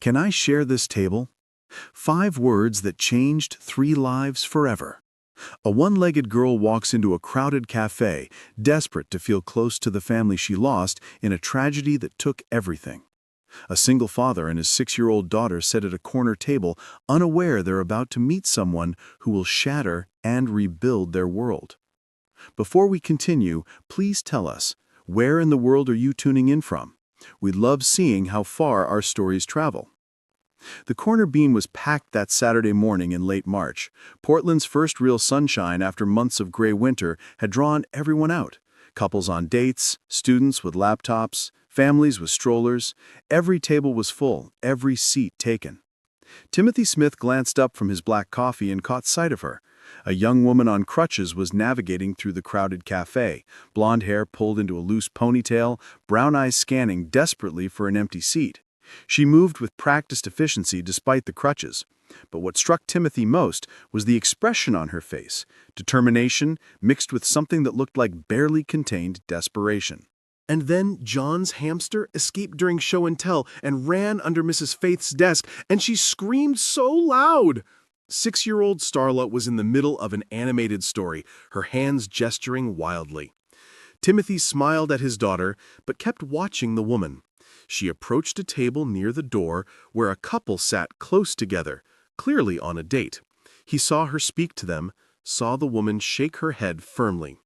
Can I share this table? 5 words that changed 3 lives forever. A one-legged girl walks into a crowded cafe, desperate to feel close to the family she lost in a tragedy that took everything. A single father and his 6-year-old daughter sit at a corner table, unaware they're about to meet someone who will shatter and rebuild their world. Before we continue, please tell us, where in the world are you tuning in from? We'd love seeing how far our stories travel. The corner bean was packed that Saturday morning in late March. Portland's first real sunshine after months of gray winter had drawn everyone out. Couples on dates, students with laptops, families with strollers. Every table was full, every seat taken. Timothy Smith glanced up from his black coffee and caught sight of her. A young woman on crutches was navigating through the crowded cafe, blonde hair pulled into a loose ponytail, brown eyes scanning desperately for an empty seat. She moved with practiced efficiency despite the crutches. But what struck Timothy most was the expression on her face, determination mixed with something that looked like barely contained desperation. And then John's hamster escaped during show and tell and ran under Mrs. Faith's desk, and she screamed so loud. 6-year-old Starla was in the middle of an animated story, her hands gesturing wildly. Timothy smiled at his daughter, but kept watching the woman. She approached a table near the door where a couple sat close together, clearly on a date. He saw her speak to them, saw the woman shake her head firmly.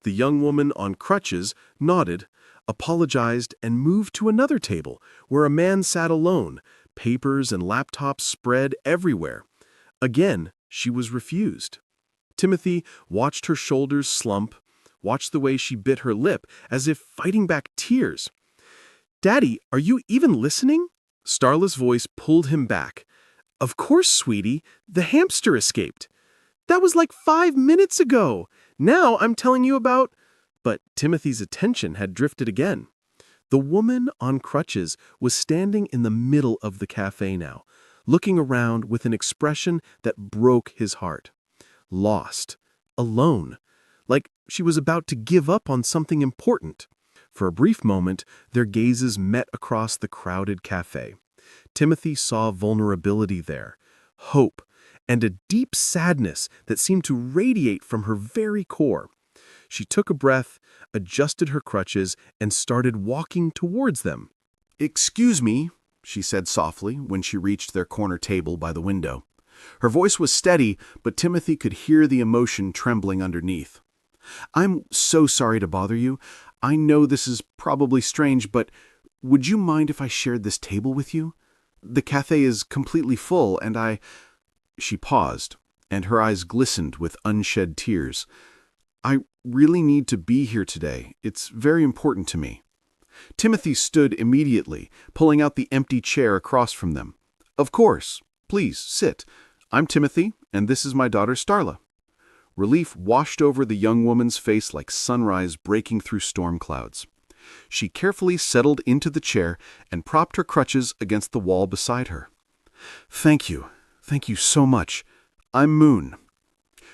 The young woman on crutches nodded, apologized, and moved to another table where a man sat alone, papers and laptops spread everywhere. Again, she was refused. Timothy watched her shoulders slump, watched the way she bit her lip as if fighting back tears. "Daddy, are you even listening?" Starla's voice pulled him back. "Of course, sweetie, the hamster escaped. That was like 5 minutes ago. Now I'm telling you about—" But Timothy's attention had drifted again. The woman on crutches was standing in the middle of the cafe now, looking around with an expression that broke his heart. Lost, alone, like she was about to give up on something important. For a brief moment, their gazes met across the crowded cafe. Timothy saw vulnerability there, hope, and a deep sadness that seemed to radiate from her very core. She took a breath, adjusted her crutches, and started walking towards them. "Excuse me," she said softly when she reached their corner table by the window. Her voice was steady, but Timothy could hear the emotion trembling underneath. "I'm so sorry to bother you. I know this is probably strange, but would you mind if I shared this table with you? The cafe is completely full, and I—" She paused, and her eyes glistened with unshed tears. "I really need to be here today. It's very important to me." Timothy stood immediately, pulling out the empty chair across from them. "Of course. Please, sit. I'm Timothy, and this is my daughter Starla." Relief washed over the young woman's face like sunrise breaking through storm clouds. She carefully settled into the chair and propped her crutches against the wall beside her. Thank you so much. I'm Moon."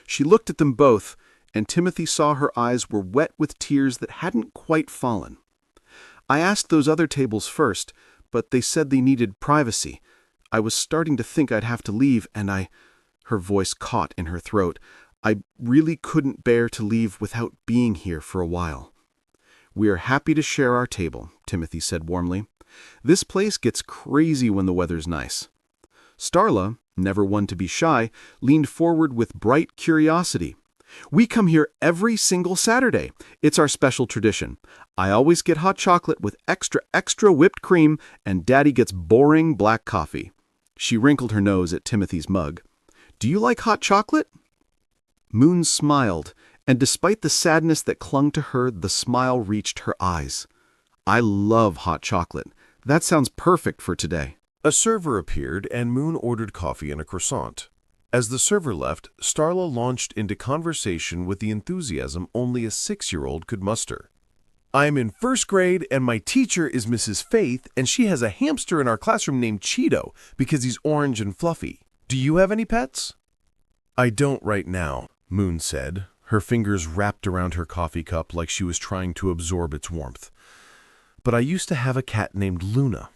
She looked at them both, and Timothy saw her eyes were wet with tears that hadn't quite fallen. "I asked those other tables first, but they said they needed privacy. I was starting to think I'd have to leave, and Her voice caught in her throat. "I really couldn't bear to leave without being here for a while." "We are happy to share our table," Timothy said warmly. "This place gets crazy when the weather's nice." Starla, never one to be shy, leaned forward with bright curiosity. "We come here every single Saturday. It's our special tradition. I always get hot chocolate with extra whipped cream, and Daddy gets boring black coffee." She wrinkled her nose at Timothy's mug. "Do you like hot chocolate?" Moon smiled, and despite the sadness that clung to her, the smile reached her eyes. "I love hot chocolate. That sounds perfect for today." A server appeared, and Moon ordered coffee and a croissant. As the server left, Starla launched into conversation with the enthusiasm only a 6-year-old could muster. "I'm in 1st grade, and my teacher is Mrs. Faith, and she has a hamster in our classroom named Cheeto because he's orange and fluffy. Do you have any pets?" "I don't right now," Moon said, her fingers wrapped around her coffee cup like she was trying to absorb its warmth. "But I used to have a cat named Luna.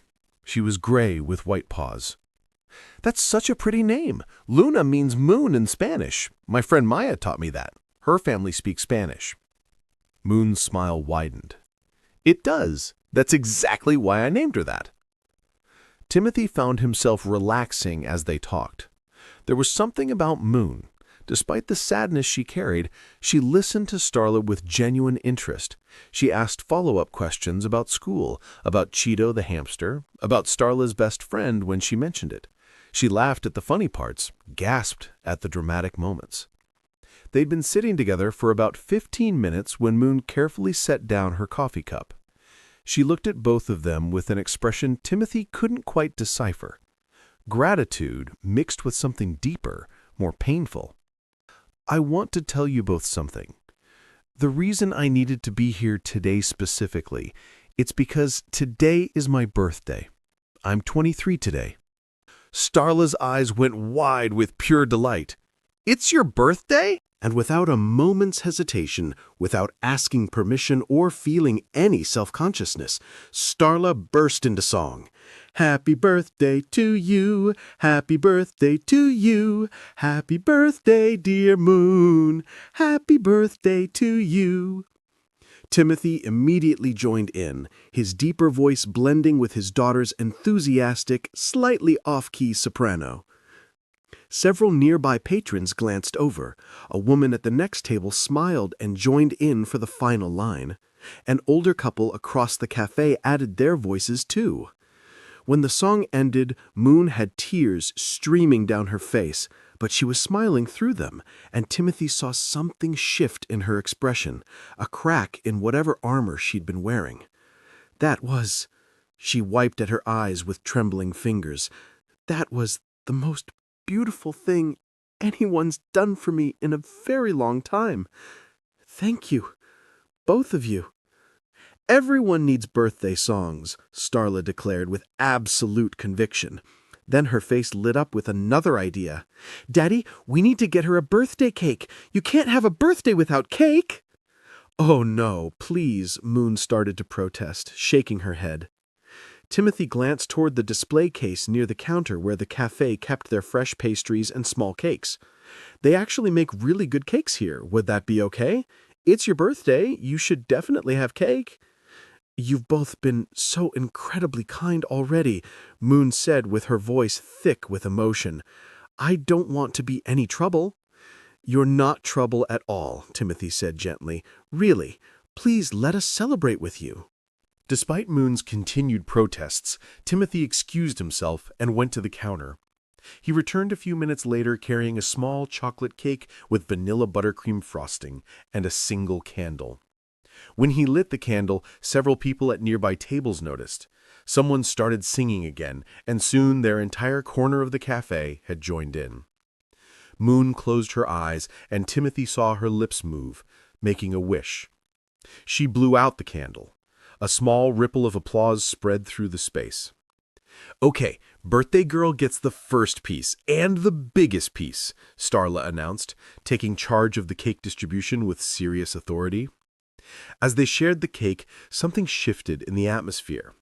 She was gray with white paws. That's such a pretty name. Luna means moon in Spanish. My friend Maya taught me that. Her family speaks Spanish. Moon's smile widened. It does. That's exactly why I named her that. Timothy found himself relaxing as they talked. There was something about Moon. Despite the sadness she carried, she listened to Starla with genuine interest. She asked follow-up questions about school, about Cheeto the hamster, about Starla's best friend when she mentioned it. She laughed at the funny parts, gasped at the dramatic moments. They'd been sitting together for about 15 minutes when Moon carefully set down her coffee cup. She looked at both of them with an expression Timothy couldn't quite decipher. Gratitude mixed with something deeper, more painful. I want to tell you both something. The reason I needed to be here today specifically, it's because today is my birthday. I'm 23 today. Starla's eyes went wide with pure delight. It's your birthday? And without a moment's hesitation, without asking permission or feeling any self-consciousness, Starla burst into song. Happy birthday to you, happy birthday to you, happy birthday, dear Moon, happy birthday to you. Timothy immediately joined in, his deeper voice blending with his daughter's enthusiastic, slightly off-key soprano. Several nearby patrons glanced over. A woman at the next table smiled and joined in for the final line. An older couple across the cafe added their voices too. When the song ended, Moon had tears streaming down her face, but she was smiling through them, and Timothy saw something shift in her expression, a crack in whatever armor she'd been wearing. That was... She wiped at her eyes with trembling fingers. That was the most beautiful thing anyone's done for me in a very long time. Thank you, both of you. Everyone needs birthday songs, Starla declared with absolute conviction. Then her face lit up with another idea. Daddy, we need to get her a birthday cake. You can't have a birthday without cake. Oh no, please, Moon started to protest, shaking her head. Timothy glanced toward the display case near the counter where the cafe kept their fresh pastries and small cakes. They actually make really good cakes here. Would that be okay? It's your birthday. You should definitely have cake. You've both been so incredibly kind already, Moon said with her voice thick with emotion. I don't want to be any trouble. You're not trouble at all, Timothy said gently. Really, please let us celebrate with you. Despite Moon's continued protests, Timothy excused himself and went to the counter. He returned a few minutes later carrying a small chocolate cake with vanilla buttercream frosting and a single candle. When he lit the candle, several people at nearby tables noticed. Someone started singing again, and soon their entire corner of the cafe had joined in. Moon closed her eyes, and Timothy saw her lips move, making a wish. She blew out the candle. A small ripple of applause spread through the space. Okay, birthday girl gets the first piece, and the biggest piece, Starla announced, taking charge of the cake distribution with serious authority. As they shared the cake, something shifted in the atmosphere.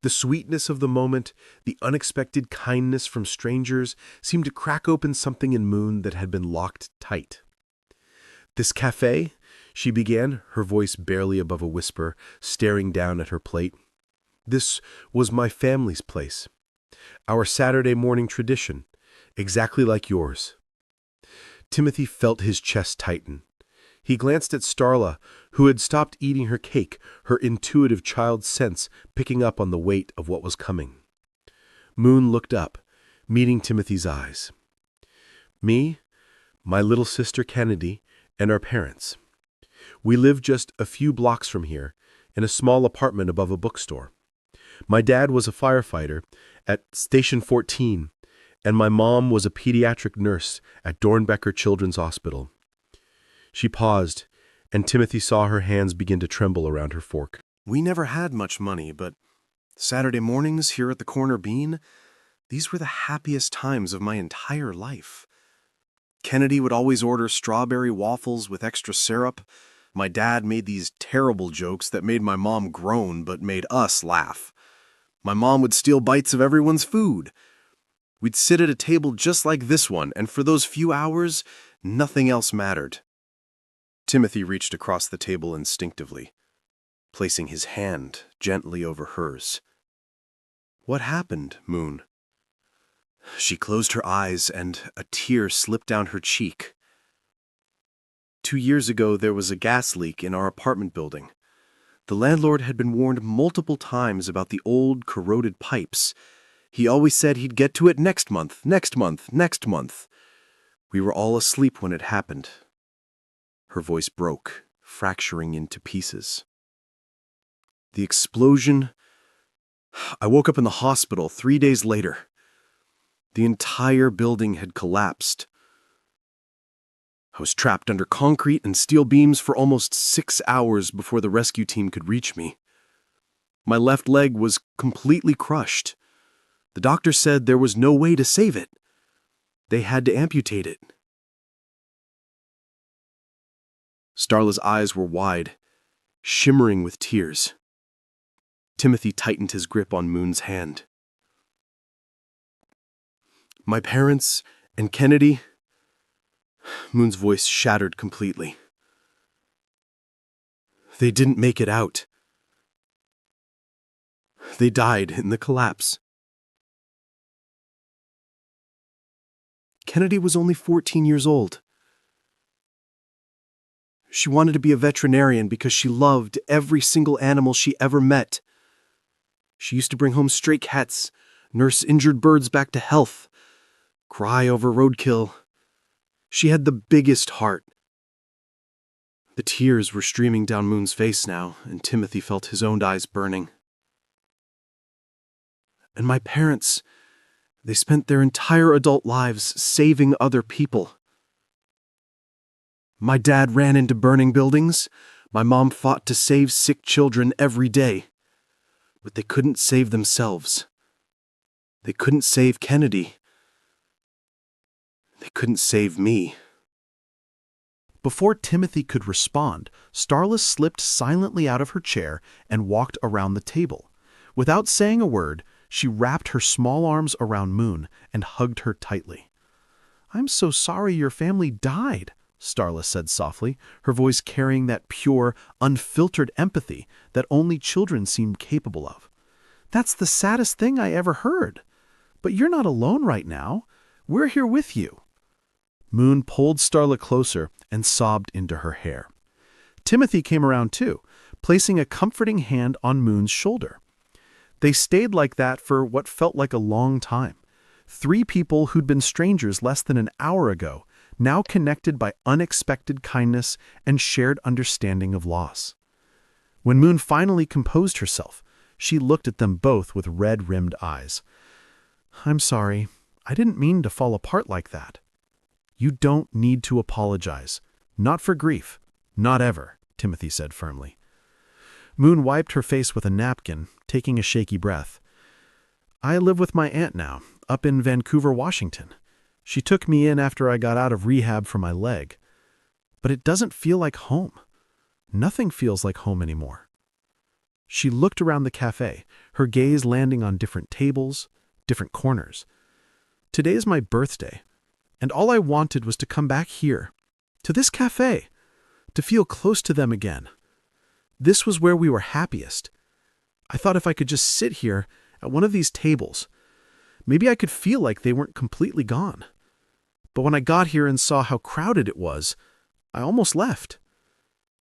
The sweetness of the moment, the unexpected kindness from strangers, seemed to crack open something in Moon that had been locked tight. This cafe, she began, her voice barely above a whisper, staring down at her plate. This was my family's place. Our Saturday morning tradition, exactly like yours. Timothy felt his chest tighten. He glanced at Starla, who had stopped eating her cake, her intuitive child sense picking up on the weight of what was coming. Moon looked up, meeting Timothy's eyes. Me, my little sister Kennedy, and our parents. We live just a few blocks from here, in a small apartment above a bookstore. My dad was a firefighter at Station 14, and my mom was a pediatric nurse at Dornbecker Children's Hospital. She paused, and Timothy saw her hands begin to tremble around her fork. We never had much money, but Saturday mornings here at the Corner Bean, these were the happiest times of my entire life. Kennedy would always order strawberry waffles with extra syrup. My dad made these terrible jokes that made my mom groan but made us laugh. My mom would steal bites of everyone's food. We'd sit at a table just like this one, and for those few hours, nothing else mattered. Timothy reached across the table instinctively, placing his hand gently over hers. "What happened, Moon?" She closed her eyes, and a tear slipped down her cheek. 2 years ago, there was a gas leak in our apartment building. The landlord had been warned multiple times about the old, corroded pipes. He always said he'd get to it next month, next month, next month. We were all asleep when it happened. Her voice broke, fracturing into pieces. The explosion... I woke up in the hospital 3 days later. The entire building had collapsed. I was trapped under concrete and steel beams for almost 6 hours before the rescue team could reach me. My left leg was completely crushed. The doctor said there was no way to save it. They had to amputate it. Starla's eyes were wide, shimmering with tears. Timothy tightened his grip on Moon's hand. My parents and Kennedy... Moon's voice shattered completely. They didn't make it out. They died in the collapse. Kennedy was only 14 years old. She wanted to be a veterinarian because she loved every single animal she ever met. She used to bring home stray cats, nurse injured birds back to health, cry over roadkill. She had the biggest heart. The tears were streaming down Moon's face now, and Timothy felt his own eyes burning. And my parents, they spent their entire adult lives saving other people. My dad ran into burning buildings. My mom fought to save sick children every day. But they couldn't save themselves. They couldn't save Kennedy. They couldn't save me. Before Timothy could respond, Starla slipped silently out of her chair and walked around the table. Without saying a word, she wrapped her small arms around Moon and hugged her tightly. "I'm so sorry your family died," Starla said softly, her voice carrying that pure, unfiltered empathy that only children seem capable of. "That's the saddest thing I ever heard. But you're not alone right now. We're here with you." Moon pulled Starla closer and sobbed into her hair. Timothy came around too, placing a comforting hand on Moon's shoulder. They stayed like that for what felt like a long time. 3 people who'd been strangers less than an hour ago, now connected by unexpected kindness and shared understanding of loss. When Moon finally composed herself, she looked at them both with red-rimmed eyes. "I'm sorry. I didn't mean to fall apart like that." "You don't need to apologize. Not for grief. Not ever," Timothy said firmly. Moon wiped her face with a napkin, taking a shaky breath. "I live with my aunt now, up in Vancouver, Washington. She took me in after I got out of rehab for my leg. But it doesn't feel like home. Nothing feels like home anymore." She looked around the cafe, her gaze landing on different tables, different corners. "Today's my birthday. And all I wanted was to come back here, to this cafe, to feel close to them again. This was where we were happiest. I thought if I could just sit here at one of these tables, maybe I could feel like they weren't completely gone. But when I got here and saw how crowded it was, I almost left."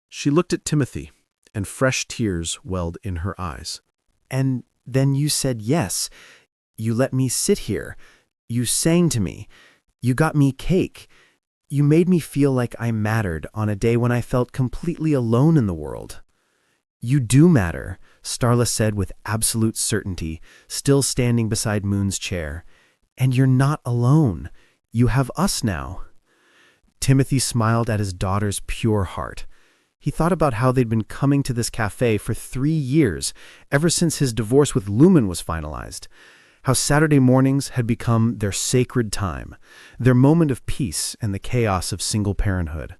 She looked at Timothy, and fresh tears welled in her eyes. "And then you said yes. You let me sit here. You sang to me. You got me cake. You made me feel like I mattered on a day when I felt completely alone in the world." "You do matter," Starla said with absolute certainty, still standing beside Moon's chair. "And you're not alone. You have us now." Timothy smiled at his daughter's pure heart. He thought about how they'd been coming to this cafe for 3 years, ever since his divorce with Lumen was finalized. How Saturday mornings had become their sacred time, their moment of peace and the chaos of single parenthood.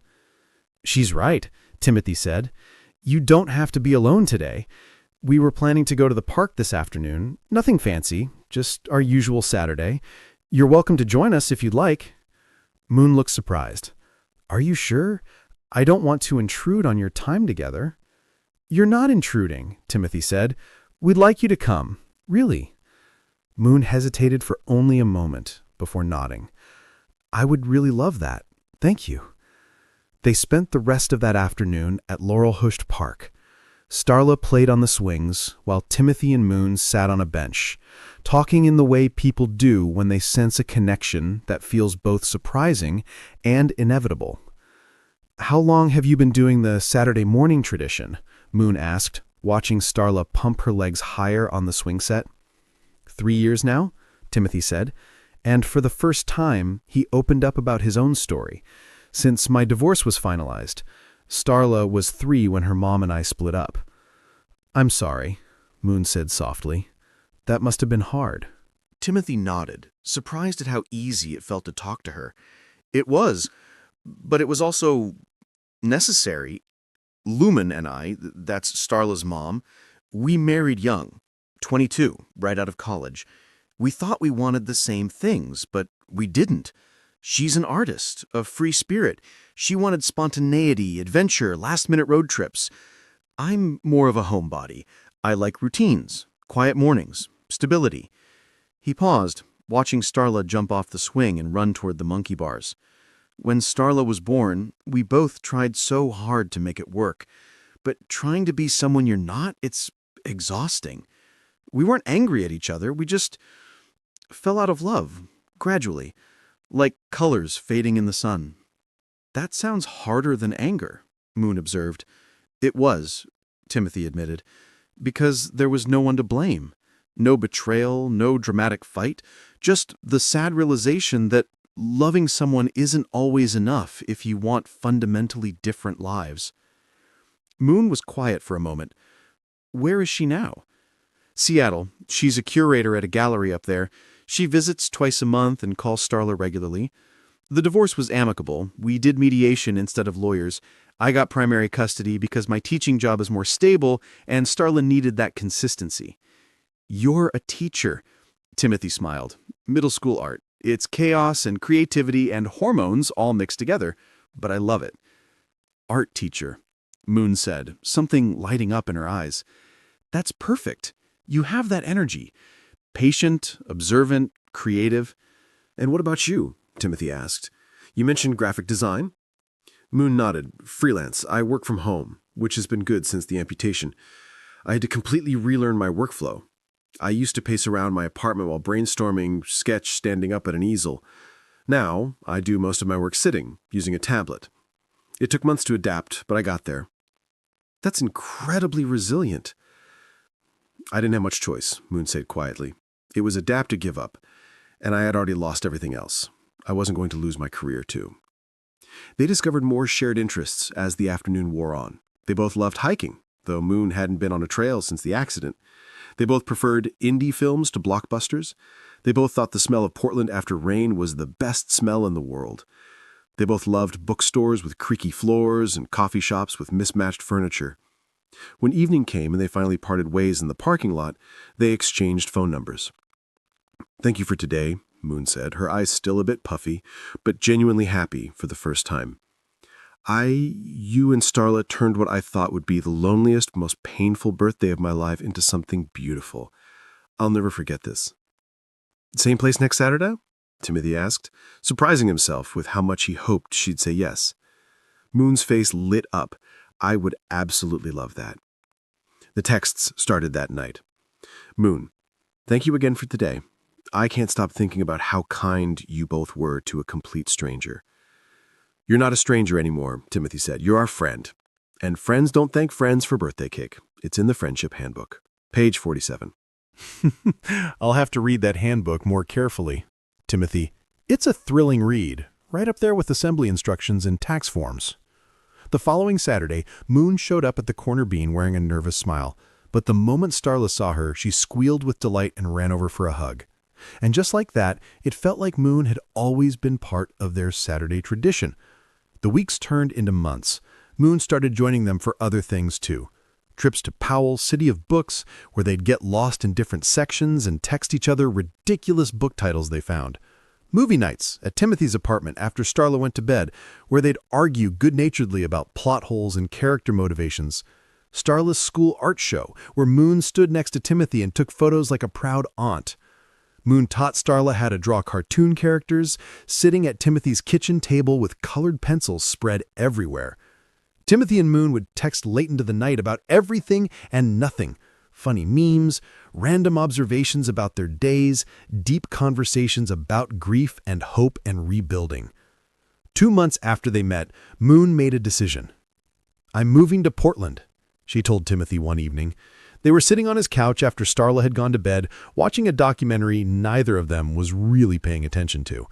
"She's right," Timothy said. "You don't have to be alone today. We were planning to go to the park this afternoon. Nothing fancy, just our usual Saturday. You're welcome to join us if you'd like. Moon looked surprised. Are you sure? I don't want to intrude on your time together. You're not intruding, Timothy said. We'd like you to come. Really? Moon hesitated for only a moment before nodding. I would really love that. Thank you. They spent the rest of that afternoon at Laurelhurst Park. Starla played on the swings, while Timothy and Moon sat on a bench, talking in the way people do when they sense a connection that feels both surprising and inevitable. How long have you been doing the Saturday morning tradition? Moon asked, watching Starla pump her legs higher on the swing set. 3 years now, Timothy said, and for the first time, he opened up about his own story. Since my divorce was finalized, Starla was 3 when her mom and I split up. I'm sorry, Moon said softly. That must have been hard. Timothy nodded, surprised at how easy it felt to talk to her. It was, but it was also necessary. Lumen and I, that's Starla's mom, we married young, 22, right out of college. We thought we wanted the same things, but we didn't. She's an artist, a free spirit. She wanted spontaneity, adventure, last-minute road trips. I'm more of a homebody. I like routines, quiet mornings, stability. He paused, watching Starla jump off the swing and run toward the monkey bars. When Starla was born, we both tried so hard to make it work. But trying to be someone you're not, it's exhausting. We weren't angry at each other, we just fell out of love, gradually. Like colors fading in the sun. That sounds harder than anger, Moon observed. It was, Timothy admitted, because there was no one to blame. No betrayal, no dramatic fight, just the sad realization that loving someone isn't always enough if you want fundamentally different lives. Moon was quiet for a moment. Where is she now? Seattle. She's a curator at a gallery up there. She visits twice a month and calls Starla regularly. The divorce was amicable. We did mediation instead of lawyers. I got primary custody because my teaching job is more stable, and Starla needed that consistency. You're a teacher, Timothy smiled. Middle school art. It's chaos and creativity and hormones all mixed together, but I love it. Art teacher, Moon said, something lighting up in her eyes. That's perfect. You have that energy. Patient, observant, creative. And what about you? Timothy asked. You mentioned graphic design? Moon nodded. Freelance. I work from home, which has been good since the amputation. I had to completely relearn my workflow. I used to pace around my apartment while brainstorming, sketch standing up at an easel. Now, I do most of my work sitting, using a tablet. It took months to adapt, but I got there. That's incredibly resilient. I didn't have much choice, Moon said quietly. It was adapt or give up, and I had already lost everything else. I wasn't going to lose my career, too. They discovered more shared interests as the afternoon wore on. They both loved hiking, though Moon hadn't been on a trail since the accident. They both preferred indie films to blockbusters. They both thought the smell of Portland after rain was the best smell in the world. They both loved bookstores with creaky floors and coffee shops with mismatched furniture. When evening came and they finally parted ways in the parking lot, they exchanged phone numbers. Thank you for today, Moon said, her eyes still a bit puffy, but genuinely happy for the first time. You and Starla turned what I thought would be the loneliest, most painful birthday of my life into something beautiful. I'll never forget this. Same place next Saturday? Timothy asked, surprising himself with how much he hoped she'd say yes. Moon's face lit up. I would absolutely love that. The texts started that night. Moon, thank you again for today. I can't stop thinking about how kind you both were to a complete stranger. You're not a stranger anymore, Timothy said. You're our friend. And friends don't thank friends for birthday cake. It's in the Friendship Handbook. Page 47. I'll have to read that handbook more carefully. Timothy, it's a thrilling read, right up there with assembly instructions and tax forms. The following Saturday, Moon showed up at the corner bean wearing a nervous smile, but the moment Starla saw her, she squealed with delight and ran over for a hug. And just like that, it felt like Moon had always been part of their Saturday tradition. The weeks turned into months. Moon started joining them for other things too. trips to Powell's City of Books, where they'd get lost in different sections and text each other ridiculous book titles they found. Movie nights at Timothy's apartment after Starla went to bed, where they'd argue good-naturedly about plot holes and character motivations. Starla's school art show, where Moon stood next to Timothy and took photos like a proud aunt. Moon taught Starla how to draw cartoon characters, sitting at Timothy's kitchen table with colored pencils spread everywhere. Timothy and Moon would text late into the night about everything and nothing. Funny memes, random observations about their days, deep conversations about grief and hope and rebuilding. 2 months after they met, Moon made a decision. "I'm moving to Portland," she told Timothy one evening. They were sitting on his couch after Starla had gone to bed, watching a documentary neither of them was really paying attention to.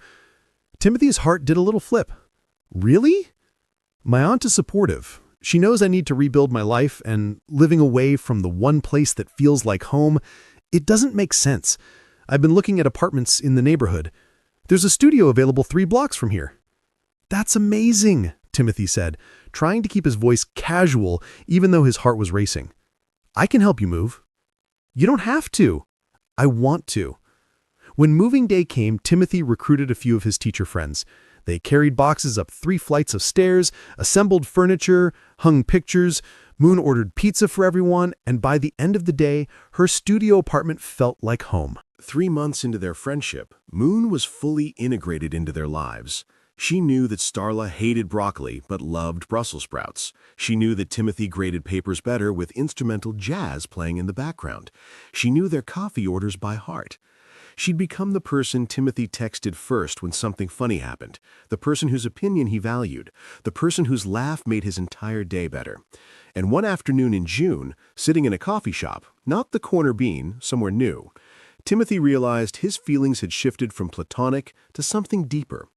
Timothy's heart did a little flip. "Really? My aunt is supportive. She knows I need to rebuild my life, and living away from the one place that feels like home, it doesn't make sense. I've been looking at apartments in the neighborhood. There's a studio available 3 blocks from here." "That's amazing," Timothy said, trying to keep his voice casual even though his heart was racing. "I can help you move." "You don't have to." "I want to." When moving day came, Timothy recruited a few of his teacher friends. They carried boxes up 3 flights of stairs, assembled furniture, hung pictures. Moon ordered pizza for everyone, and by the end of the day, her studio apartment felt like home. 3 months into their friendship, Moon was fully integrated into their lives. She knew that Starla hated broccoli but loved Brussels sprouts. She knew that Timothy graded papers better with instrumental jazz playing in the background. She knew their coffee orders by heart. She'd become the person Timothy texted first when something funny happened, the person whose opinion he valued, the person whose laugh made his entire day better. And one afternoon in June, sitting in a coffee shop, not the Corner Bean, somewhere new, Timothy realized his feelings had shifted from platonic to something deeper.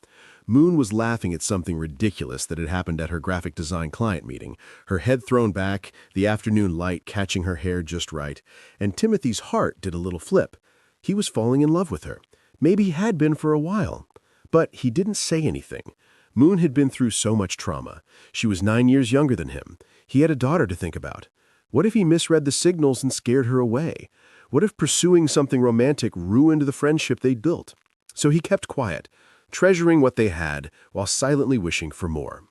Moon was laughing at something ridiculous that had happened at her graphic design client meeting, her head thrown back, the afternoon light catching her hair just right, and Timothy's heart did a little flip. He was falling in love with her. Maybe he had been for a while. But he didn't say anything. Moon had been through so much trauma. She was 9 years younger than him. He had a daughter to think about. What if he misread the signals and scared her away? What if pursuing something romantic ruined the friendship they'd built? So he kept quiet, treasuring what they had while silently wishing for more.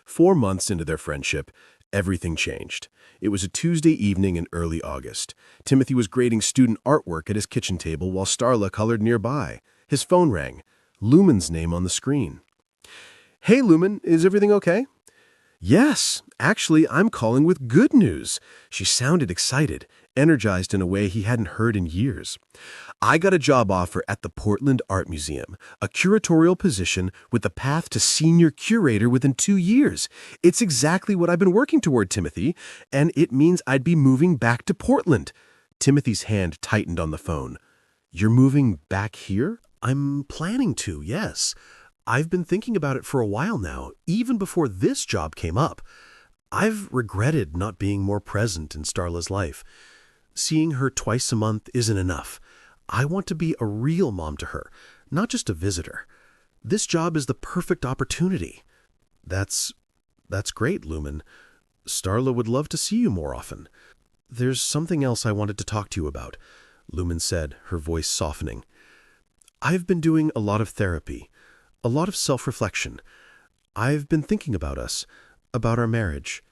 4 months into their friendship, everything changed. It was a Tuesday evening in early August. Timothy was grading student artwork at his kitchen table while Starla colored nearby. His phone rang. Lumen's name on the screen. "Hey, Lumen, is everything okay?" "Yes, actually, I'm calling with good news." She sounded excited, energized in a way he hadn't heard in years. "I got a job offer at the Portland Art Museum, a curatorial position with the path to senior curator within 2 years. It's exactly what I've been working toward, Timothy, and it means I'd be moving back to Portland." Timothy's hand tightened on the phone. "You're moving back here?" "I'm planning to, yes. I've been thinking about it for a while now, even before this job came up. I've regretted not being more present in Starla's life. Seeing her twice a month isn't enough. I want to be a real mom to her, not just a visitor. This job is the perfect opportunity." That's great, Lumen. Starla would love to see you more often. "There's something else I wanted to talk to you about," Lumen said, her voice softening. "I've been doing a lot of therapy, a lot of self-reflection. I've been thinking about us, about our marriage."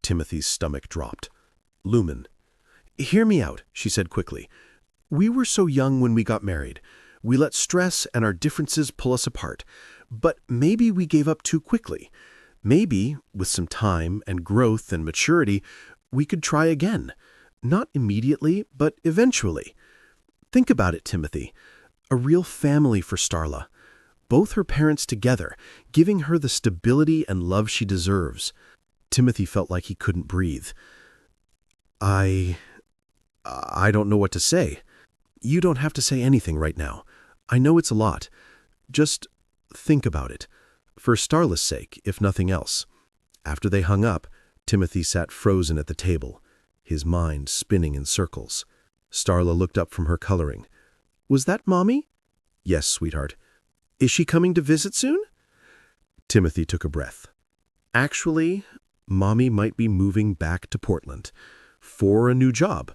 Timothy's stomach dropped. "Lumen, hear me out," she said quickly. "We were so young when we got married. We let stress and our differences pull us apart. But maybe we gave up too quickly. Maybe, with some time and growth and maturity, we could try again. Not immediately, but eventually. Think about it, Timothy. A real family for Starla. Both her parents together, giving her the stability and love she deserves." Timothy felt like he couldn't breathe. I don't know what to say." "You don't have to say anything right now. I know it's a lot. Just think about it. For Starla's sake, if nothing else." After they hung up, Timothy sat frozen at the table, his mind spinning in circles. Starla looked up from her coloring. "Was that Mommy?" "Yes, sweetheart." "Is she coming to visit soon?" Timothy took a breath. "Actually, Mommy might be moving back to Portland for a new job.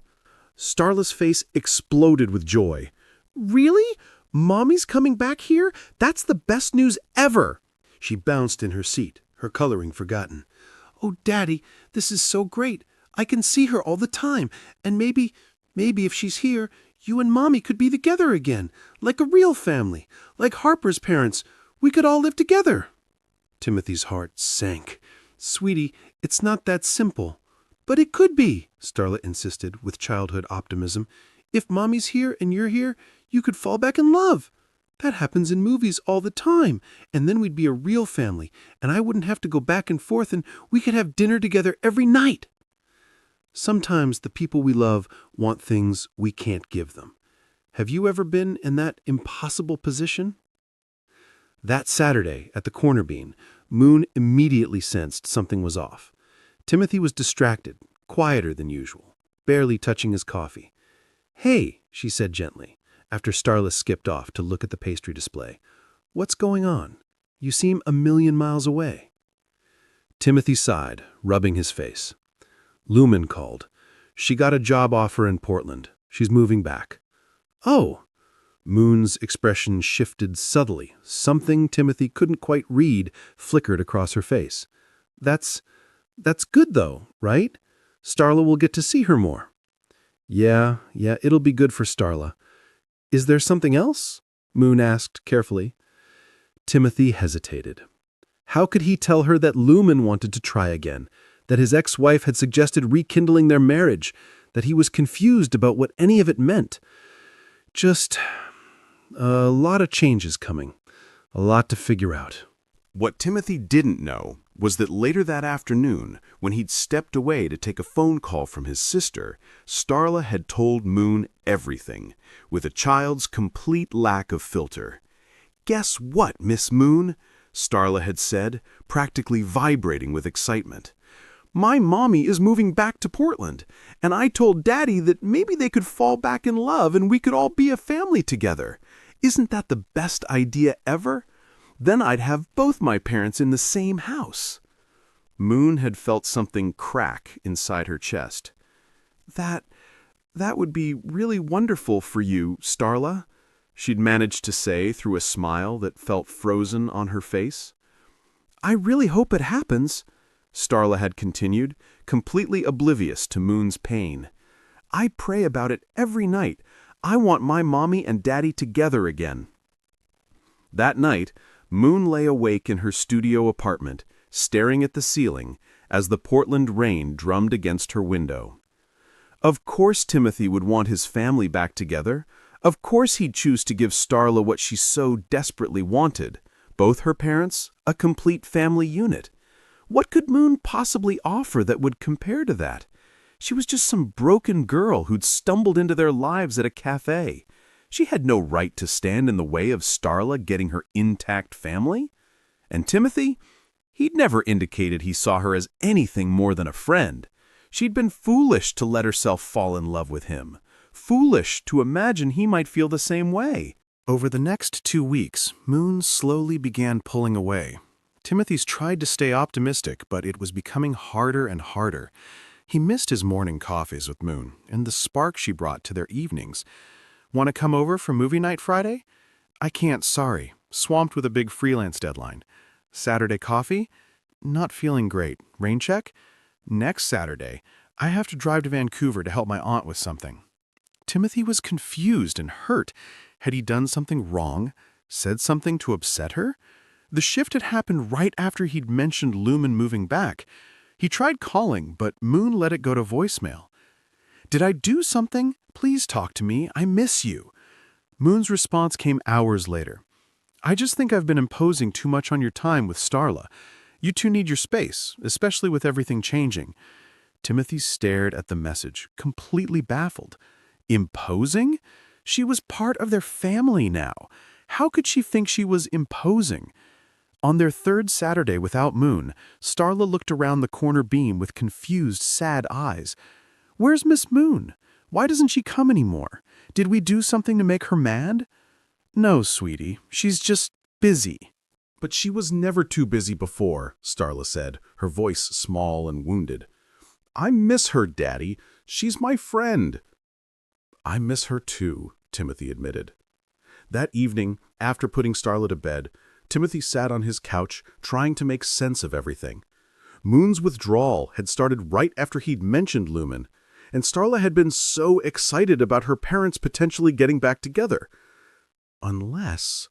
Starla's face exploded with joy. Really? Mommy's coming back here? That's the best news ever! She bounced in her seat, her coloring forgotten. Oh, Daddy, this is so great. I can see her all the time, and maybe if she's here, you and Mommy could be together again, like a real family, like Harper's parents. We could all live together. Timothy's heart sank. Sweetie, it's not that simple. But it could be, Starla insisted with childhood optimism. If Mommy's here and you're here, you could fall back in love. That happens in movies all the time, and then we'd be a real family, and I wouldn't have to go back and forth, and we could have dinner together every night. Sometimes the people we love want things we can't give them. Have you ever been in that impossible position? That Saturday, at the Corner Bean, Moon immediately sensed something was off. Timothy was distracted, quieter than usual, barely touching his coffee. Hey, she said gently, after Starla skipped off to look at the pastry display. What's going on? You seem a million miles away. Timothy sighed, rubbing his face. Lumen called. She got a job offer in Portland. She's moving back. Oh! Moon's expression shifted subtly. Something Timothy couldn't quite read flickered across her face. That's good, though, right? Starla will get to see her more. Yeah, it'll be good for Starla. Is there something else? Moon asked carefully. Timothy hesitated. How could he tell her that Lumen wanted to try again, that his ex-wife had suggested rekindling their marriage, that he was confused about what any of it meant? Just a lot of changes coming, a lot to figure out. What Timothy didn't know was that later that afternoon, when he'd stepped away to take a phone call from his sister, Starla had told Moon everything, with a child's complete lack of filter. "Guess what, Miss Moon?" Starla had said, practically vibrating with excitement. "My mommy is moving back to Portland, and I told Daddy that maybe they could fall back in love and we could all be a family together. Isn't that the best idea ever? Then I'd have both my parents in the same house." Moon had felt something crack inside her chest. That would be really wonderful for you, Starla," she'd managed to say through a smile that felt frozen on her face. "I really hope it happens," Starla had continued, completely oblivious to Moon's pain. "I pray about it every night. I want my mommy and daddy together again." That night, Moon lay awake in her studio apartment, staring at the ceiling, as the Portland rain drummed against her window. Of course Timothy would want his family back together. Of course he'd choose to give Starla what she so desperately wanted, both her parents, a complete family unit. What could Moon possibly offer that would compare to that? She was just some broken girl who'd stumbled into their lives at a cafe. She had no right to stand in the way of Starla getting her intact family. And Timothy? He'd never indicated he saw her as anything more than a friend. She'd been foolish to let herself fall in love with him. Foolish to imagine he might feel the same way. Over the next 2 weeks, Moon slowly began pulling away. Timothy's tried to stay optimistic, but it was becoming harder and harder. He missed his morning coffees with Moon and the spark she brought to their evenings. "Want to come over for movie night Friday?" "I can't, sorry. Swamped with a big freelance deadline." "Saturday coffee?" "Not feeling great. Rain check?" "Next Saturday. I have to drive to Vancouver to help my aunt with something." Timothy was confused and hurt. Had he done something wrong? Said something to upset her? The shift had happened right after he'd mentioned Lumen moving back. He tried calling, but Moon let it go to voicemail. "Did I do something? Please talk to me. I miss you." Moon's response came hours later. "I just think I've been imposing too much on your time with Starla. You two need your space, especially with everything changing." Timothy stared at the message, completely baffled. Imposing? She was part of their family now. How could she think she was imposing? On their third Saturday without Moon, Starla looked around the corner beam with confused, sad eyes. "Where's Miss Moon? Why doesn't she come anymore? Did we do something to make her mad?" "No, sweetie, she's just busy." But she was never too busy before, Starla said, her voice small and wounded. I miss her, Daddy. She's my friend. I miss her too, Timothy admitted. That evening, after putting Starla to bed, Timothy sat on his couch trying to make sense of everything. Moon's withdrawal had started right after he'd mentioned Lumen, and Starla had been so excited about her parents potentially getting back together. Unless...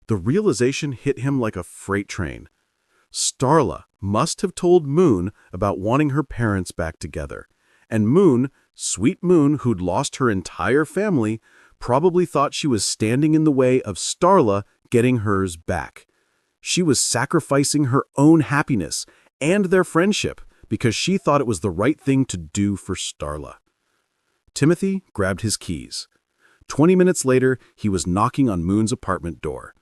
The realization hit him like a freight train. Starla must have told Moon about wanting her parents back together, and Moon, sweet Moon who'd lost her entire family, probably thought she was standing in the way of Starla getting hers back. She was sacrificing her own happiness and their friendship because she thought it was the right thing to do for Starla. Timothy grabbed his keys. 20 minutes later, he was knocking on Moon's apartment door.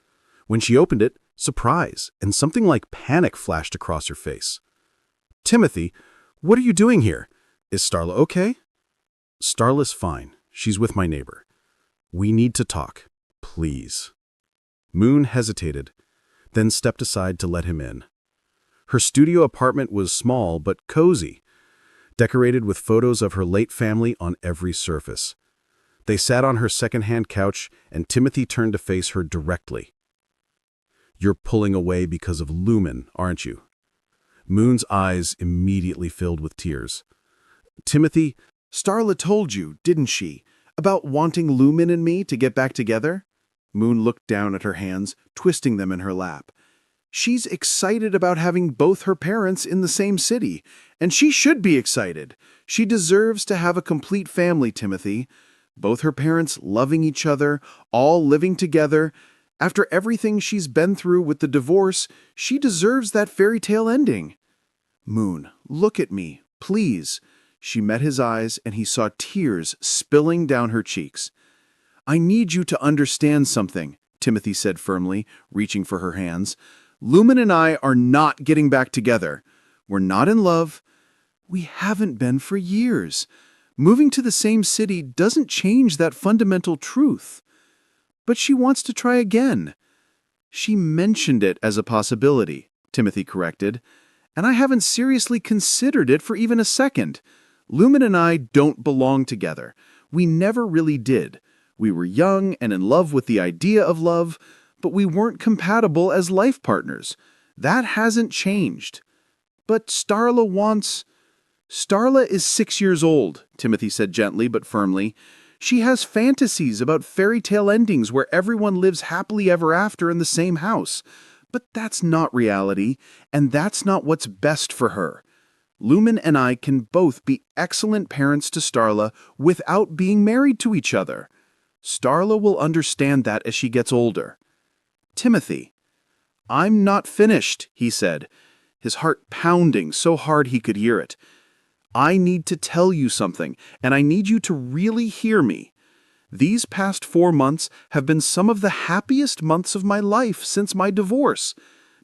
When she opened it, surprise and something like panic flashed across her face. Timothy, what are you doing here? Is Starla okay? Starla's fine. She's with my neighbor. We need to talk, please. Moon hesitated, then stepped aside to let him in. Her studio apartment was small but cozy, decorated with photos of her late family on every surface. They sat on her second-hand couch, and Timothy turned to face her directly. You're pulling away because of Lumen, aren't you? Moon's eyes immediately filled with tears. Timothy, Starla told you, didn't she, about wanting Lumen and me to get back together? Moon looked down at her hands, twisting them in her lap. She's excited about having both her parents in the same city, and she should be excited. She deserves to have a complete family, Timothy. Both her parents loving each other, all living together. After everything she's been through with the divorce, she deserves that fairy tale ending. Moon, look at me, please. She met his eyes, and he saw tears spilling down her cheeks. I need you to understand something, Timothy said firmly, reaching for her hands. Lumen and I are not getting back together. We're not in love. We haven't been for years. Moving to the same city doesn't change that fundamental truth. But she wants to try again. She mentioned it as a possibility, Timothy corrected, and I haven't seriously considered it for even a second. Lumen and I don't belong together. We never really did. We were young and in love with the idea of love, but we weren't compatible as life partners. That hasn't changed. But Starla wants... Starla is 6 years old, Timothy said gently but firmly. She has fantasies about fairy tale endings where everyone lives happily ever after in the same house. But that's not reality, and that's not what's best for her. Lumen and I can both be excellent parents to Starla without being married to each other. Starla will understand that as she gets older. Timothy, I'm not finished, he said, his heart pounding so hard he could hear it. I need to tell you something, and I need you to really hear me. These past 4 months have been some of the happiest months of my life since my divorce,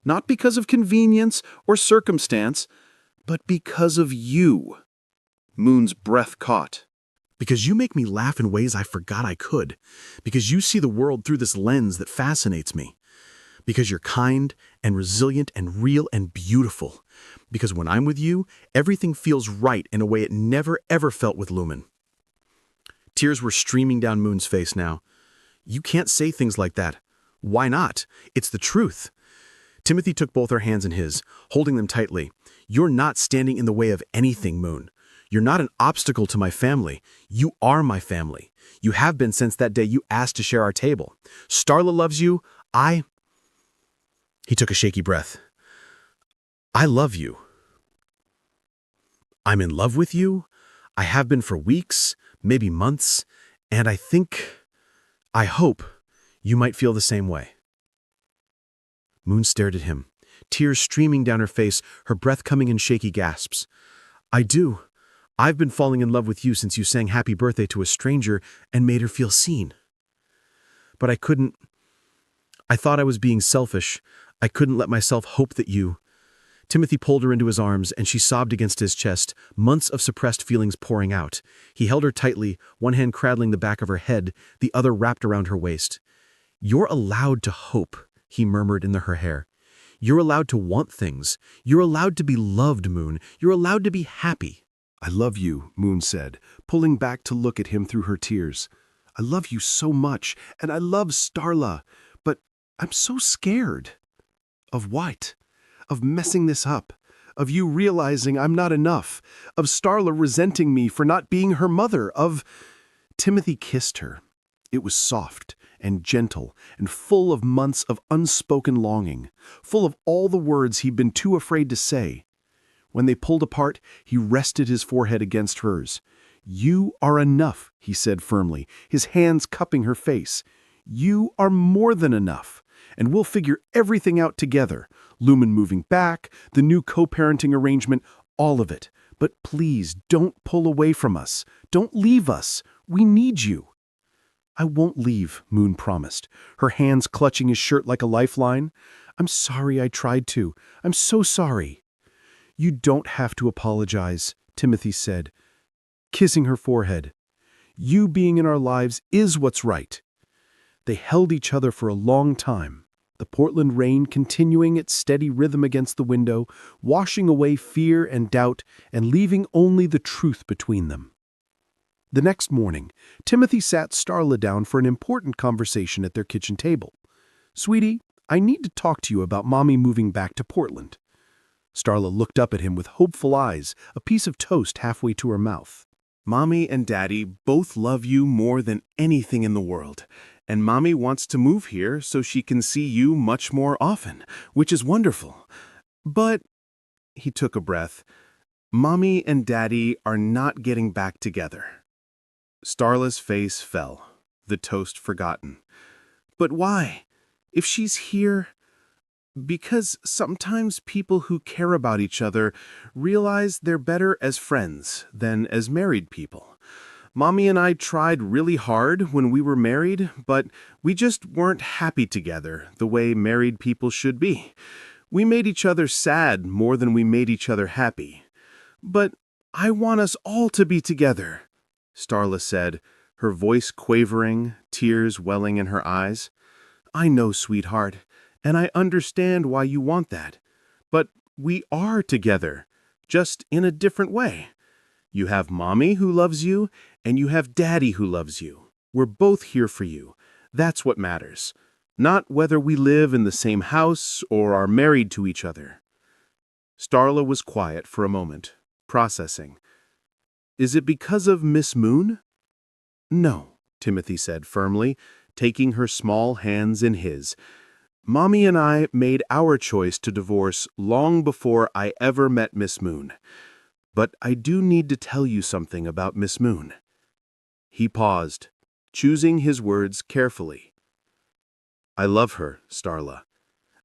not because of convenience or circumstance, but because of you. Moon's breath caught. Because you make me laugh in ways I forgot I could. Because you see the world through this lens that fascinates me. Because you're kind and resilient and real and beautiful. Because when I'm with you, everything feels right in a way it never ever felt with Lumen. Tears were streaming down Moon's face now. You can't say things like that. Why not? It's the truth. Timothy took both her hands in his, holding them tightly. You're not standing in the way of anything, Moon. You're not an obstacle to my family. You are my family. You have been since that day you asked to share our table. Starla loves you. He took a shaky breath. I love you. I'm in love with you. I have been for weeks, maybe months, and I hope you might feel the same way. Moon stared at him, tears streaming down her face, her breath coming in shaky gasps. I do. I've been falling in love with you since you sang happy birthday to a stranger and made her feel seen. But I couldn't. I thought I was being selfish. I couldn't let myself hope that you... Timothy pulled her into his arms, and she sobbed against his chest, months of suppressed feelings pouring out. He held her tightly, one hand cradling the back of her head, the other wrapped around her waist. You're allowed to hope, he murmured into her hair. "You're allowed to want things. You're allowed to be loved, Moon. You're allowed to be happy." "I love you," Moon said, pulling back to look at him through her tears. "I love you so much, and I love Starla, but I'm so scared." "Of what?" "Of messing this up. Of you realizing I'm not enough. Of Starla resenting me for not being her mother. Of—" Timothy kissed her. It was soft and gentle and full of months of unspoken longing, full of all the words he'd been too afraid to say. When they pulled apart, he rested his forehead against hers. "You are enough," he said firmly, his hands cupping her face. "You are more than enough, and we'll figure everything out together. Lumen moving back, the new co-parenting arrangement, all of it. But please don't pull away from us. Don't leave us. We need you." "I won't leave," Moon promised, her hands clutching his shirt like a lifeline. "I'm sorry I tried to. I'm so sorry." "You don't have to apologize," Timothy said, kissing her forehead. "You being in our lives is what's right." They held each other for a long time, the Portland rain continuing its steady rhythm against the window, washing away fear and doubt and leaving only the truth between them. The next morning, Timothy sat Starla down for an important conversation at their kitchen table. "Sweetie, I need to talk to you about Mommy moving back to Portland." Starla looked up at him with hopeful eyes, a piece of toast halfway to her mouth. Mommy and Daddy both love you more than anything in the world, and Mommy wants to move here so she can see you much more often, which is wonderful. But, he took a breath, Mommy and Daddy are not getting back together. Starla's face fell, the toast forgotten. But why? If she's here... Because sometimes people who care about each other realize they're better as friends than as married people. Mommy and I tried really hard when we were married, but we just weren't happy together the way married people should be. We made each other sad more than we made each other happy. But I want us all to be together, Starla said, her voice quavering, tears welling in her eyes. I know, sweetheart, and I understand why you want that. But we are together, just in a different way. You have Mommy who loves you, and you have Daddy who loves you. We're both here for you. That's what matters. Not whether we live in the same house or are married to each other. Starla was quiet for a moment, processing. Is it because of Miss Moon? No, Timothy said firmly, taking her small hands in his. Mommy and I made our choice to divorce long before I ever met Miss Moon. But I do need to tell you something about Miss Moon. He paused, choosing his words carefully. I love her, Starla.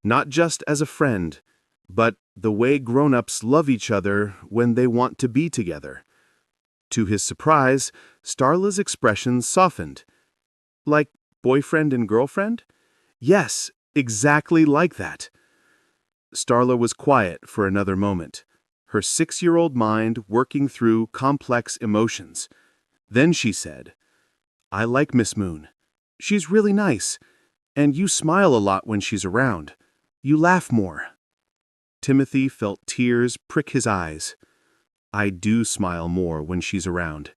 Not just as a friend, but the way grown-ups love each other when they want to be together. To his surprise, Starla's expression softened. Like boyfriend and girlfriend? Yes, exactly like that. Starla was quiet for another moment, her 6-year-old mind working through complex emotions. Then she said, I like Miss Moon. She's really nice, and you smile a lot when she's around. You laugh more. Timothy felt tears prick his eyes. I do smile more when she's around.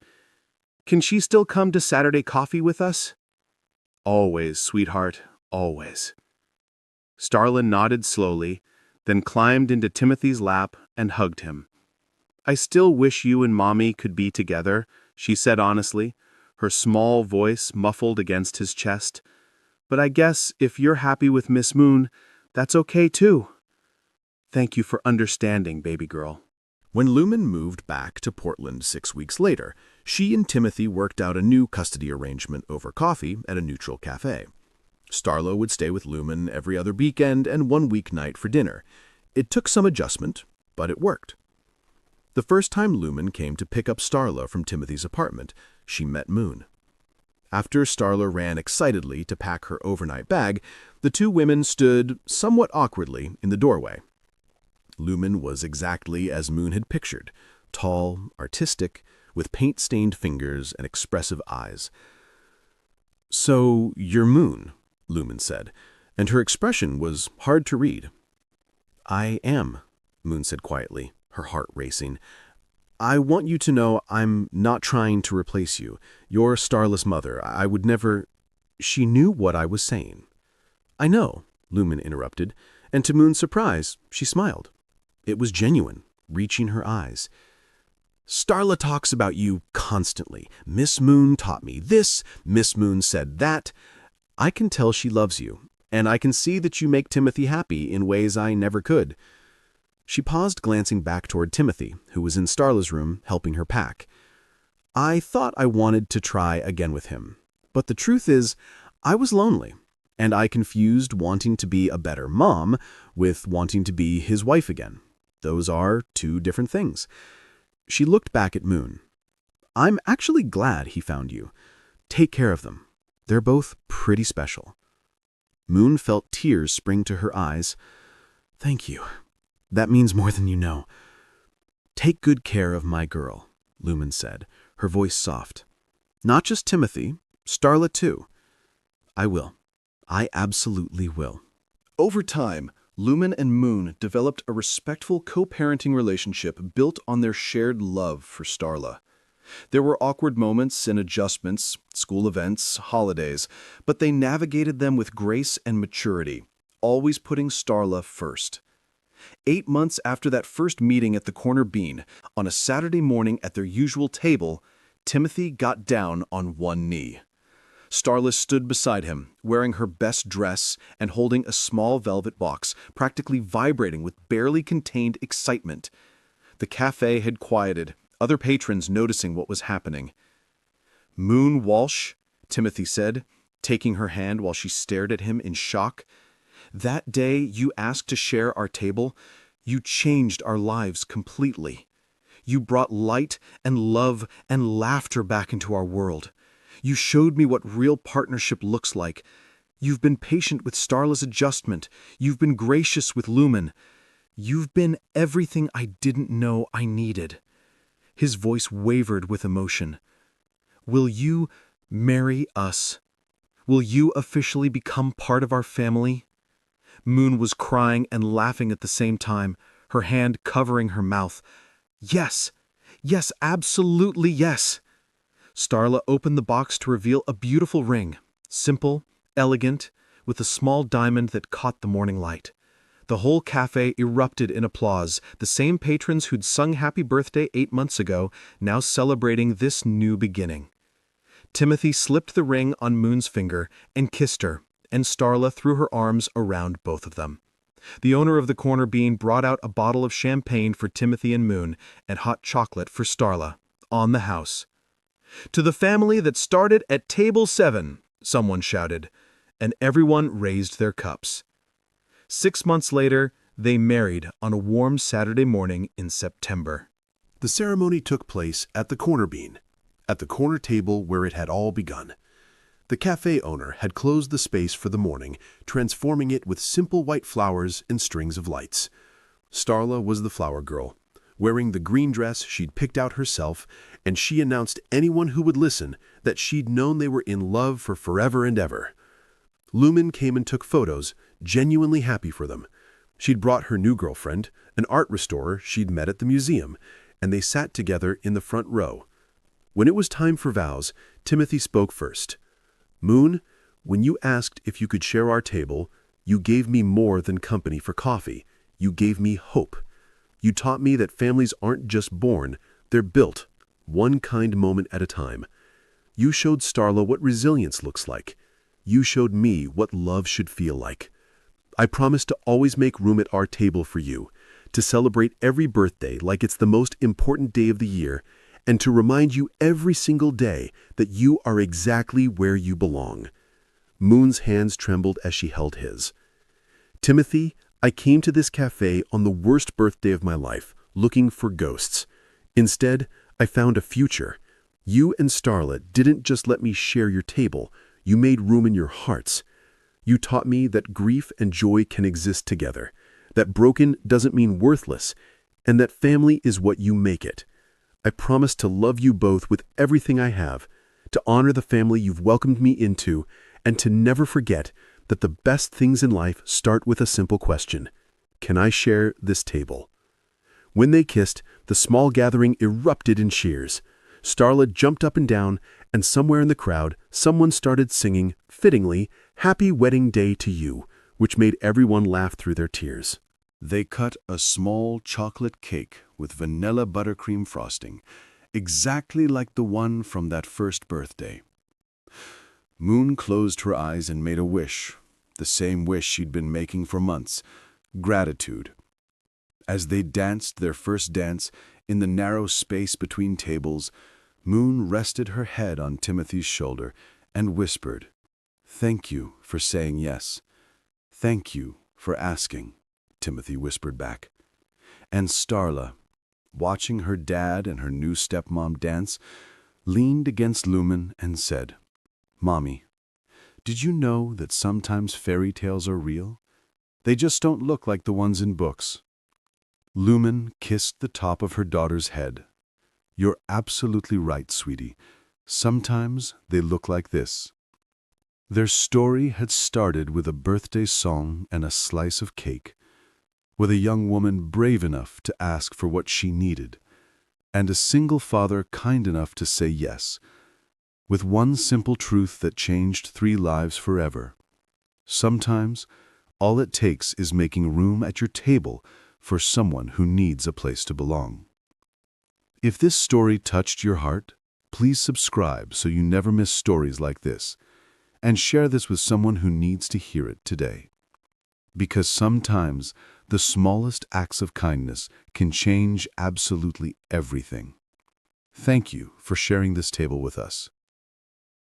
Can she still come to Saturday coffee with us? Always, sweetheart, always. Starla nodded slowly, then climbed into Timothy's lap and hugged him. I still wish you and Mommy could be together, she said honestly, her small voice muffled against his chest. But I guess if you're happy with Miss Moon, that's okay too. Thank you for understanding, baby girl. When Lumen moved back to Portland 6 weeks later, she and Timothy worked out a new custody arrangement over coffee at a neutral cafe. Starla would stay with Lumen every other weekend and one weeknight for dinner. It took some adjustment, but it worked. The first time Lumen came to pick up Starla from Timothy's apartment, she met Moon. After Starla ran excitedly to pack her overnight bag, the two women stood somewhat awkwardly in the doorway. Lumen was exactly as Moon had pictured, tall, artistic, with paint-stained fingers and expressive eyes. So, you're Moon, Lumen said. and her expression was hard to read. "I am," Moon said quietly, her heart racing. "I want you to know I'm not trying to replace you. Your starless mother. I would never—" She knew what I was saying. "I know," Lumen interrupted, and to Moon's surprise, she smiled. It was genuine, reaching her eyes. "Starla talks about you constantly. Miss Moon taught me this, Miss Moon said that. I can tell she loves you, and I can see that you make Timothy happy in ways I never could." She paused, glancing back toward Timothy, who was in Starla's room helping her pack. "I thought I wanted to try again with him, but the truth is, I was lonely, and I confused wanting to be a better mom with wanting to be his wife again. Those are two different things." She looked back at Moon. "I'm actually glad he found you. Take care of them. They're both pretty special." Moon felt tears spring to her eyes. "Thank you. That means more than you know." "Take good care of my girl," Lumen said, her voice soft. "Not just Timothy, Starla too." "I will. I absolutely will." Over time, Lumen and Moon developed a respectful co-parenting relationship built on their shared love for Starla. There were awkward moments and adjustments, school events, holidays, but they navigated them with grace and maturity, always putting Starla first. 8 months after that first meeting at the Corner Bean, on a Saturday morning at their usual table, Timothy got down on one knee. Starla stood beside him, wearing her best dress and holding a small velvet box, practically vibrating with barely contained excitement. The cafe had quieted, other patrons noticing what was happening. "Moon Walsh," Timothy said, taking her hand while she stared at him in shock. "That day you asked to share our table, you changed our lives completely. You brought light and love and laughter back into our world. You showed me what real partnership looks like. You've been patient with Starla's adjustment. You've been gracious with Lumen. You've been everything I didn't know I needed." His voice wavered with emotion. "Will you marry us? Will you officially become part of our family?" Moon was crying and laughing at the same time, her hand covering her mouth. "Yes! Yes, absolutely yes!" Starla opened the box to reveal a beautiful ring, simple, elegant, with a small diamond that caught the morning light. The whole cafe erupted in applause, the same patrons who'd sung happy birthday 8 months ago, now celebrating this new beginning. Timothy slipped the ring on Moon's finger and kissed her, and Starla threw her arms around both of them. The owner of the Corner Bean brought out a bottle of champagne for Timothy and Moon and hot chocolate for Starla, on the house. "To the family that started at table 7, someone shouted, and everyone raised their cups. 6 months later, they married on a warm Saturday morning in September. The ceremony took place at the Corner Bean, at the corner table where it had all begun. The cafe owner had closed the space for the morning, transforming it with simple white flowers and strings of lights. Starla was the flower girl, wearing the green dress she'd picked out herself, and she announced anyone who would listen that she'd known they were in love for forever and ever. Lumen came and took photos, genuinely happy for them. She'd brought her new girlfriend, an art restorer she'd met at the museum, and they sat together in the front row. When it was time for vows, Timothy spoke first. "Moon, when you asked if you could share our table, you gave me more than company for coffee. You gave me hope. You taught me that families aren't just born, they're built, one kind moment at a time. You showed Starla what resilience looks like. You showed me what love should feel like. I promise to always make room at our table for you, to celebrate every birthday like it's the most important day of the year, and to remind you every single day that you are exactly where you belong." Moon's hands trembled as she held his. "Timothy, I came to this cafe on the worst birthday of my life, looking for ghosts. Instead, I found a future. You and Starla didn't just let me share your table, you made room in your hearts. You taught me that grief and joy can exist together, that broken doesn't mean worthless, and that family is what you make it. I promise to love you both with everything I have, to honor the family you've welcomed me into, and to never forget that the best things in life start with a simple question: can I share this table? When they kissed, the small gathering erupted in cheers. Starla jumped up and down, and somewhere in the crowd, someone started singing, fittingly, "Happy Wedding Day to You," which made everyone laugh through their tears. They cut a small chocolate cake with vanilla buttercream frosting, exactly like the one from that first birthday. Moon closed her eyes and made a wish, the same wish she'd been making for months: gratitude. As they danced their first dance in the narrow space between tables, Moon rested her head on Timothy's shoulder and whispered, "Thank you for saying yes. Thank you for asking," Timothy whispered back. And Starla, watching her dad and her new stepmom dance, leaned against Lumen and said, "Mommy, did you know that sometimes fairy tales are real? They just don't look like the ones in books." Lumen kissed the top of her daughter's head. "You're absolutely right, sweetie. Sometimes they look like this." Their story had started with a birthday song and a slice of cake, with a young woman brave enough to ask for what she needed, and a single father kind enough to say yes, with one simple truth that changed 3 lives forever. Sometimes, all it takes is making room at your table for someone who needs a place to belong. If this story touched your heart, please subscribe so you never miss stories like this, and share this with someone who needs to hear it today. Because sometimes the smallest acts of kindness can change absolutely everything. Thank you for sharing this table with us.